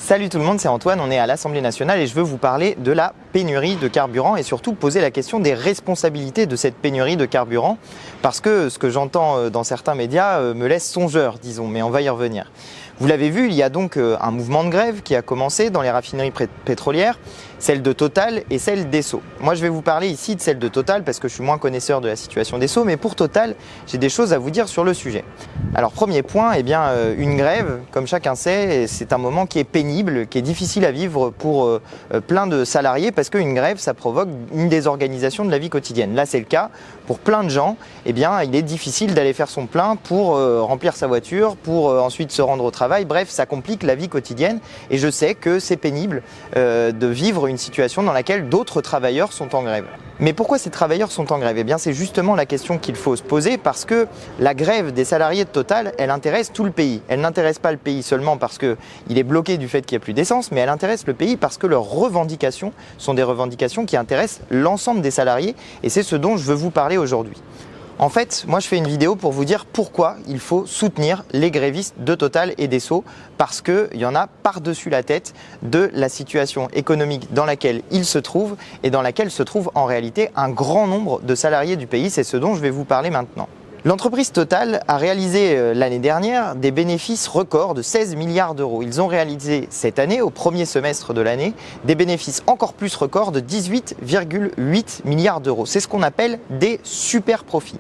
Salut tout le monde, c'est Antoine, on est à l'Assemblée nationale et je veux vous parler de la pénurie de carburant et surtout poser la question des responsabilités de cette pénurie de carburant parce que ce que j'entends dans certains médias me laisse songeur, disons, mais on va y revenir. Vous l'avez vu, il y a donc un mouvement de grève qui a commencé dans les raffineries pétrolières, celle de Total et celle d'Esso. Moi je vais vous parler ici de celle de Total parce que je suis moins connaisseur de la situation d'Esso, mais pour Total, j'ai des choses à vous dire sur le sujet. Alors premier point, une grève, comme chacun sait, c'est un moment qui est pénible, qui est difficile à vivre pour plein de salariés parce qu'une grève, ça provoque une désorganisation de la vie quotidienne. Là c'est le cas pour plein de gens, il est difficile d'aller faire son plein pour remplir sa voiture, pour ensuite se rendre au travail. Bref, ça complique la vie quotidienne et je sais que c'est pénible de vivre une situation dans laquelle d'autres travailleurs sont en grève. Mais pourquoi ces travailleurs sont en grève? C'est justement la question qu'il faut se poser parce que la grève des salariés de Total, elle intéresse tout le pays. Elle n'intéresse pas le pays seulement parce qu'il est bloqué du fait qu'il n'y a plus d'essence, mais elle intéresse le pays parce que leurs revendications sont des revendications qui intéressent l'ensemble des salariés et c'est ce dont je veux vous parler aujourd'hui. En fait, moi je fais une vidéo pour vous dire pourquoi il faut soutenir les grévistes de Total et d'Esso parce qu'il y en a par-dessus la tête de la situation économique dans laquelle ils se trouvent et dans laquelle se trouve en réalité un grand nombre de salariés du pays. C'est ce dont je vais vous parler maintenant. L'entreprise Total a réalisé l'année dernière des bénéfices records de 16 milliards d'euros. Ils ont réalisé cette année, au premier semestre de l'année, des bénéfices encore plus records de 18,8 milliards d'euros. C'est ce qu'on appelle des super profits.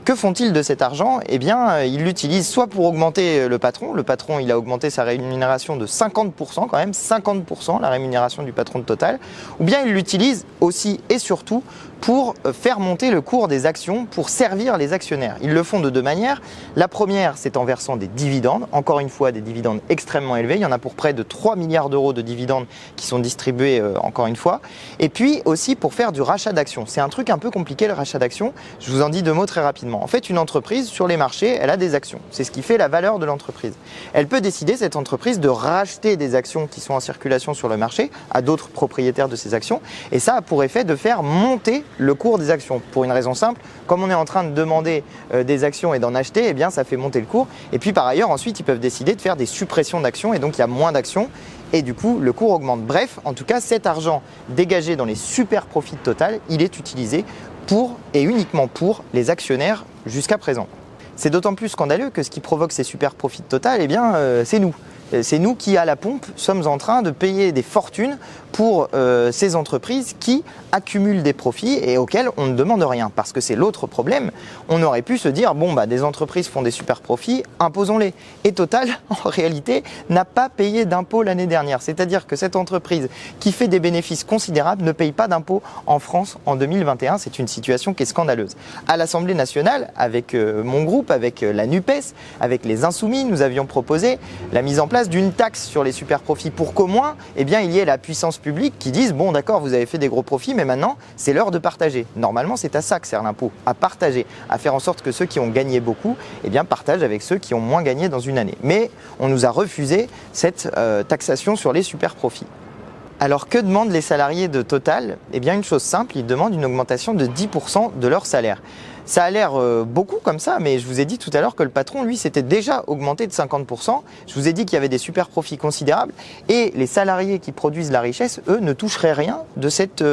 Que font-ils de cet argent? Ils l'utilisent soit pour augmenter le patron. Le patron, il a augmenté sa rémunération de 50% quand même, 50% la rémunération du patron de Total. Ou bien ils l'utilisent aussi et surtout pour faire monter le cours des actions, pour servir les actionnaires. Ils le font de deux manières. La première, c'est en versant des dividendes. Encore une fois, des dividendes extrêmement élevés. Il y en a pour près de 3 milliards d'euros de dividendes qui sont distribués encore une fois. Et puis aussi pour faire du rachat d'actions. C'est un truc un peu compliqué le rachat d'actions. Je vous en dis deux mots très rapidement. En fait, une entreprise, sur les marchés, elle a des actions. C'est ce qui fait la valeur de l'entreprise. Elle peut décider, cette entreprise, de racheter des actions qui sont en circulation sur le marché à d'autres propriétaires de ces actions. Et ça a pour effet de faire monter le cours des actions. Pour une raison simple, comme on est en train de demander des actions et d'en acheter, ça fait monter le cours. Et puis par ailleurs, ensuite, ils peuvent décider de faire des suppressions d'actions et donc il y a moins d'actions et du coup, le cours augmente. Bref, en tout cas, cet argent dégagé dans les super profits de Total, il est utilisé pour et uniquement pour les actionnaires jusqu'à présent. C'est d'autant plus scandaleux que ce qui provoque ces super profits de Total, c'est nous. C'est nous qui, à la pompe, sommes en train de payer des fortunes pour ces entreprises qui accumulent des profits et auxquels on ne demande rien. Parce que c'est l'autre problème. On aurait pu se dire, des entreprises font des super profits, imposons-les. Et Total, en réalité, n'a pas payé d'impôts l'année dernière. C'est-à-dire que cette entreprise qui fait des bénéfices considérables ne paye pas d'impôts en France en 2021. C'est une situation qui est scandaleuse. À l'Assemblée nationale, avec mon groupe, avec la NUPES, avec les Insoumis, nous avions proposé la mise en place d'une taxe sur les super profits pour qu'au moins il y ait la puissance publique qui dise bon d'accord, vous avez fait des gros profits mais maintenant c'est l'heure de partager. Normalement c'est à ça que sert l'impôt, à partager, à faire en sorte que ceux qui ont gagné beaucoup partagent avec ceux qui ont moins gagné dans une année. Mais on nous a refusé cette taxation sur les super profits. Alors que demandent les salariés de Total? Une chose simple, ils demandent une augmentation de 10% de leur salaire. Ça a l'air beaucoup comme ça, mais je vous ai dit tout à l'heure que le patron, lui, s'était déjà augmenté de 50%. Je vous ai dit qu'il y avait des super profits considérables et les salariés qui produisent la richesse, eux, ne toucheraient rien de cette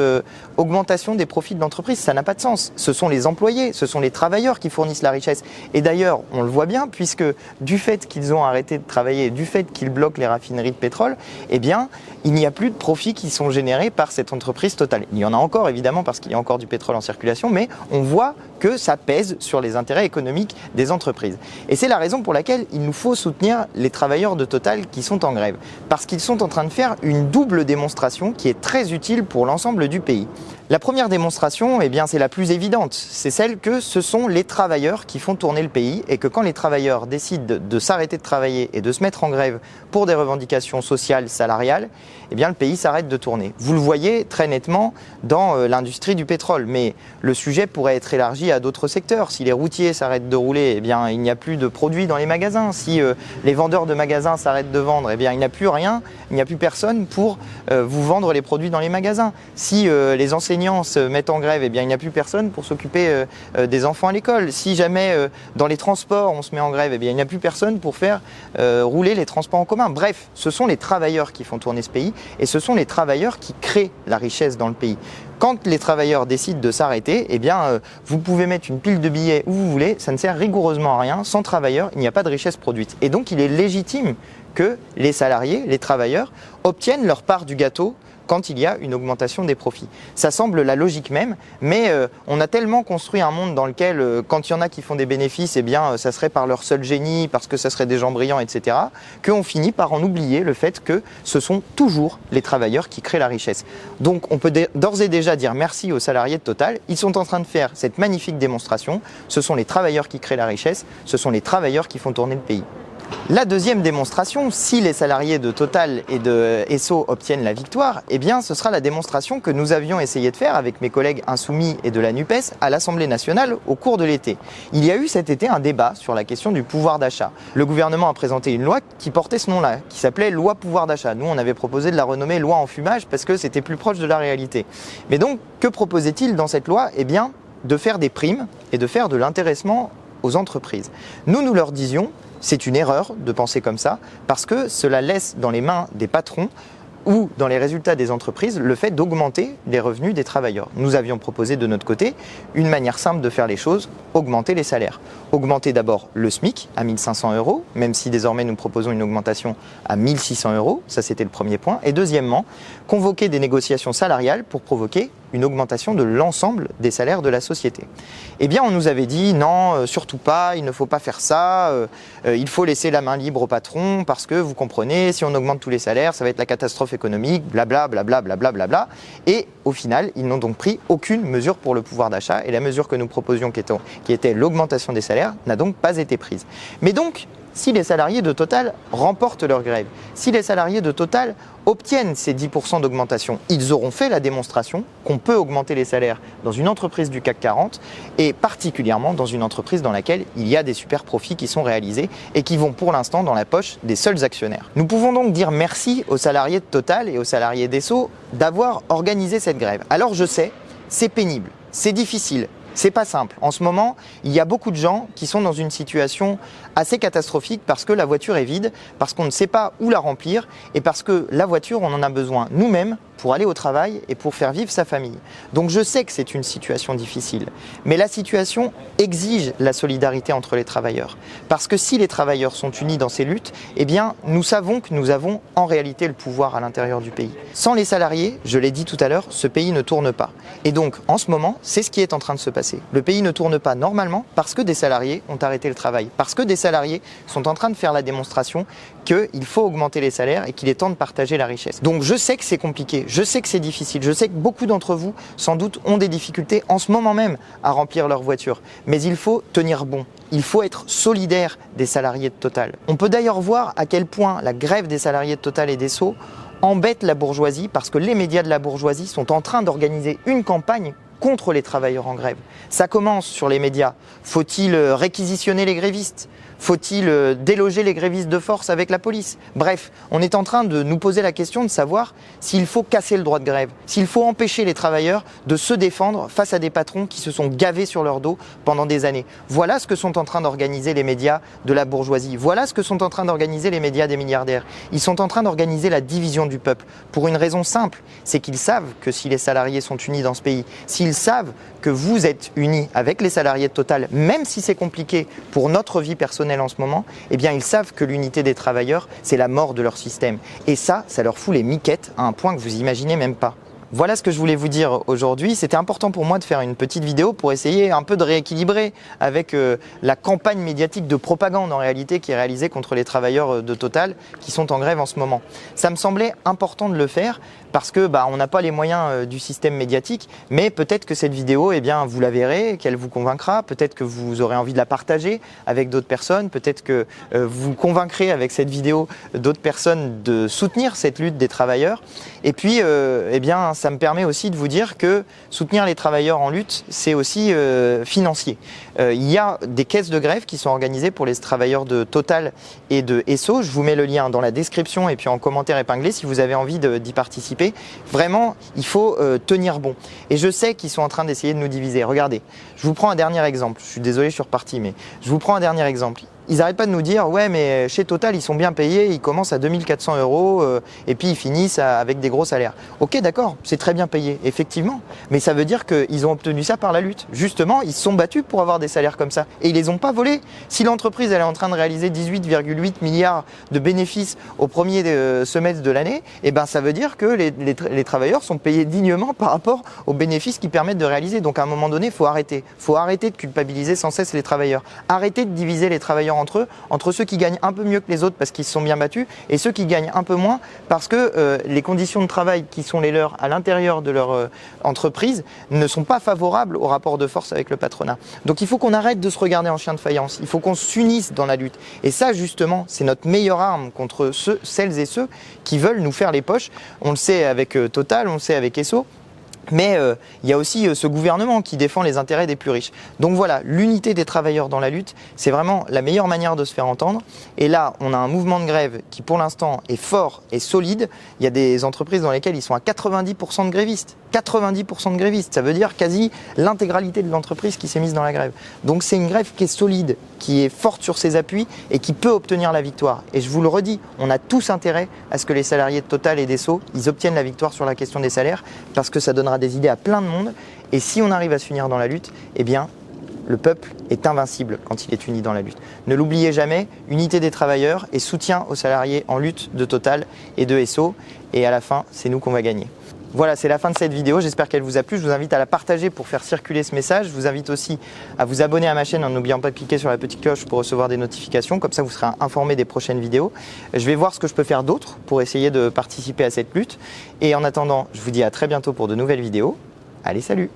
augmentation des profits de l'entreprise. Ça n'a pas de sens. Ce sont les employés, ce sont les travailleurs qui fournissent la richesse. Et d'ailleurs, on le voit bien, puisque du fait qu'ils ont arrêté de travailler, du fait qu'ils bloquent les raffineries de pétrole, il n'y a plus de profits qui sont générés par cette entreprise Total. Il y en a encore, évidemment, parce qu'il y a encore du pétrole en circulation, mais on voit que ça pèse sur les intérêts économiques des entreprises. Et c'est la raison pour laquelle il nous faut soutenir les travailleurs de Total qui sont en grève. Parce qu'ils sont en train de faire une double démonstration qui est très utile pour l'ensemble du pays. La première démonstration, c'est la plus évidente. C'est celle que ce sont les travailleurs qui font tourner le pays et que quand les travailleurs décident de s'arrêter de travailler et de se mettre en grève pour des revendications sociales, salariales, le pays s'arrête de tourner. Vous le voyez très nettement dans l'industrie du pétrole, mais le sujet pourrait être élargi à d'autres secteurs. Si les routiers s'arrêtent de rouler, il n'y a plus de produits dans les magasins. Si les vendeurs de magasins s'arrêtent de vendre, il n'y a plus rien il n'y a plus personne pour vous vendre les produits dans les magasins. Si les enseignants se mettent en grève, eh bien, il n'y a plus personne pour s'occuper des enfants à l'école. Si jamais dans les transports on se met en grève, eh bien, il n'y a plus personne pour faire rouler les transports en commun. Bref, ce sont les travailleurs qui font tourner ce pays et ce sont les travailleurs qui créent la richesse dans le pays. Quand les travailleurs décident de s'arrêter, eh bien, vous pouvez mettre une pile de billets où vous voulez, ça ne sert rigoureusement à rien. Sans travailleurs, il n'y a pas de richesse produite. Et donc, il est légitime que les salariés, les travailleurs, obtiennent leur part du gâteau quand il y a une augmentation des profits. Ça semble la logique même, mais on a tellement construit un monde dans lequel, quand il y en a qui font des bénéfices, eh bien, ça serait par leur seul génie, parce que ça serait des gens brillants, etc., qu'on finit par en oublier le fait que ce sont toujours les travailleurs qui créent la richesse. Donc on peut d'ores et déjà dire merci aux salariés de Total. Ils sont en train de faire cette magnifique démonstration. Ce sont les travailleurs qui créent la richesse, ce sont les travailleurs qui font tourner le pays. La deuxième démonstration, si les salariés de Total et de Esso obtiennent la victoire, eh bien ce sera la démonstration que nous avions essayé de faire avec mes collègues Insoumis et de la NUPES à l'Assemblée nationale au cours de l'été. Il y a eu cet été un débat sur la question du pouvoir d'achat. Le gouvernement a présenté une loi qui portait ce nom-là, qui s'appelait Loi pouvoir d'achat. Nous, on avait proposé de la renommer Loi enfumage parce que c'était plus proche de la réalité. Mais donc, que proposait-il dans cette loi ? Eh bien, de faire des primes et de faire de l'intéressement aux entreprises. Nous leur disions, c'est une erreur de penser comme ça, parce que cela laisse dans les mains des patrons ou dans les résultats des entreprises le fait d'augmenter les revenus des travailleurs. Nous avions proposé de notre côté une manière simple de faire les choses, augmenter les salaires. Augmenter d'abord le SMIC à 1 500 €, même si désormais nous proposons une augmentation à 1 600 €, ça c'était le premier point. Et deuxièmement, convoquer des négociations salariales pour provoquer une augmentation de l'ensemble des salaires de la société. Eh bien, on nous avait dit non, surtout pas, il ne faut pas faire ça, il faut laisser la main libre au patron parce que vous comprenez, si on augmente tous les salaires, ça va être la catastrophe économique, blabla, blabla, blabla, blabla. Et au final, ils n'ont donc pris aucune mesure pour le pouvoir d'achat et la mesure que nous proposions, qui était l'augmentation des salaires, n'a donc pas été prise. Mais donc, si les salariés de Total remportent leur grève, si les salariés de Total obtiennent ces 10% d'augmentation, ils auront fait la démonstration qu'on peut augmenter les salaires dans une entreprise du CAC 40 et particulièrement dans une entreprise dans laquelle il y a des super profits qui sont réalisés et qui vont pour l'instant dans la poche des seuls actionnaires. Nous pouvons donc dire merci aux salariés de Total et aux salariés d'Esso d'avoir organisé cette grève. Alors je sais, c'est pénible, c'est difficile. C'est pas simple. En ce moment, il y a beaucoup de gens qui sont dans une situation assez catastrophique parce que la voiture est vide, parce qu'on ne sait pas où la remplir et parce que la voiture, on en a besoin nous-mêmes pour aller au travail et pour faire vivre sa famille. Donc je sais que c'est une situation difficile, mais la situation exige la solidarité entre les travailleurs. Parce que si les travailleurs sont unis dans ces luttes, eh bien nous savons que nous avons en réalité le pouvoir à l'intérieur du pays. Sans les salariés, je l'ai dit tout à l'heure, ce pays ne tourne pas. Et donc en ce moment, c'est ce qui est en train de se passer. Le pays ne tourne pas normalement parce que des salariés ont arrêté le travail, parce que des salariés sont en train de faire la démonstration qu'il faut augmenter les salaires et qu'il est temps de partager la richesse. Donc je sais que c'est compliqué, je sais que c'est difficile, je sais que beaucoup d'entre vous, sans doute, ont des difficultés en ce moment même à remplir leur voiture. Mais il faut tenir bon, il faut être solidaire des salariés de Total. On peut d'ailleurs voir à quel point la grève des salariés de Total et d'Esso embête la bourgeoisie parce que les médias de la bourgeoisie sont en train d'organiser une campagne contre les travailleurs en grève. Ça commence sur les médias. Faut-il réquisitionner les grévistes ? Faut-il déloger les grévistes de force avec la police ? Bref, on est en train de nous poser la question de savoir s'il faut casser le droit de grève, s'il faut empêcher les travailleurs de se défendre face à des patrons qui se sont gavés sur leur dos pendant des années. Voilà ce que sont en train d'organiser les médias de la bourgeoisie. Voilà ce que sont en train d'organiser les médias des milliardaires. Ils sont en train d'organiser la division du peuple pour une raison simple, c'est qu'ils savent que si les salariés sont unis dans ce pays, s'ils savent que vous êtes unis avec les salariés de Total, même si c'est compliqué pour notre vie personnelle en ce moment, eh bien ils savent que l'unité des travailleurs, c'est la mort de leur système. Et ça leur fout les miquettes à un point que vous imaginez même pas. Voilà ce que je voulais vous dire aujourd'hui. C'était important pour moi de faire une petite vidéo pour essayer un peu de rééquilibrer avec la campagne médiatique de propagande en réalité qui est réalisée contre les travailleurs de Total qui sont en grève en ce moment. Ça me semblait important de le faire parce que on n'a pas les moyens du système médiatique, mais peut-être que cette vidéo, eh bien, vous la verrez, qu'elle vous convaincra, peut-être que vous aurez envie de la partager avec d'autres personnes, peut-être que vous convaincrez avec cette vidéo d'autres personnes de soutenir cette lutte des travailleurs. Et puis, eh bien, ça me permet aussi de vous dire que soutenir les travailleurs en lutte, c'est aussi financier. Il y a des caisses de grève qui sont organisées pour les travailleurs de Total et de Esso. Je vous mets le lien dans la description et puis en commentaire épinglé si vous avez envie d'y participer. Vraiment, il faut tenir bon. Et je sais qu'ils sont en train d'essayer de nous diviser. Regardez, je vous prends un dernier exemple. Je suis désolé, je suis reparti, mais je vous prends un dernier exemple. Ils n'arrêtent pas de nous dire « Ouais, mais chez Total, ils sont bien payés, ils commencent à 2400 € et puis ils finissent avec des gros salaires. » Ok, d'accord, c'est très bien payé, effectivement. Mais ça veut dire qu'ils ont obtenu ça par la lutte. Justement, ils se sont battus pour avoir des salaires comme ça. Et ils les ont pas volés. Si l'entreprise elle est en train de réaliser 18,8 milliards de bénéfices au premier semestre de l'année, eh ben, ça veut dire que les travailleurs sont payés dignement par rapport aux bénéfices qu'ils permettent de réaliser. Donc à un moment donné, il faut arrêter. Il faut arrêter de culpabiliser sans cesse les travailleurs. Arrêter de diviser les travailleurs entre eux, entre ceux qui gagnent un peu mieux que les autres parce qu'ils se sont bien battus et ceux qui gagnent un peu moins parce que les conditions de travail qui sont les leurs à l'intérieur de leur entreprise ne sont pas favorables au rapport de force avec le patronat. Donc il faut qu'on arrête de se regarder en chien de faïence, il faut qu'on s'unisse dans la lutte. Et ça justement, c'est notre meilleure arme contre celles et ceux qui veulent nous faire les poches. On le sait avec Total, on le sait avec Esso. Mais il y a aussi ce gouvernement qui défend les intérêts des plus riches. Donc voilà, l'unité des travailleurs dans la lutte, c'est vraiment la meilleure manière de se faire entendre. Et là, on a un mouvement de grève qui pour l'instant est fort et solide. Il y a des entreprises dans lesquelles ils sont à 90% de grévistes. 90% de grévistes, ça veut dire quasi l'intégralité de l'entreprise qui s'est mise dans la grève. Donc c'est une grève qui est solide, qui est forte sur ses appuis et qui peut obtenir la victoire. Et je vous le redis, on a tous intérêt à ce que les salariés de Total et d'Esso, ils obtiennent la victoire sur la question des salaires parce que ça donnera des idées à plein de monde. Et si on arrive à s'unir dans la lutte, eh bien, le peuple est invincible quand il est uni dans la lutte. Ne l'oubliez jamais, unité des travailleurs et soutien aux salariés en lutte de Total et de Esso. Et à la fin, c'est nous qu'on va gagner. Voilà, c'est la fin de cette vidéo, j'espère qu'elle vous a plu. Je vous invite à la partager pour faire circuler ce message. Je vous invite aussi à vous abonner à ma chaîne en n'oubliant pas de cliquer sur la petite cloche pour recevoir des notifications. Comme ça, vous serez informé des prochaines vidéos. Je vais voir ce que je peux faire d'autre pour essayer de participer à cette lutte. Et en attendant, je vous dis à très bientôt pour de nouvelles vidéos. Allez, salut!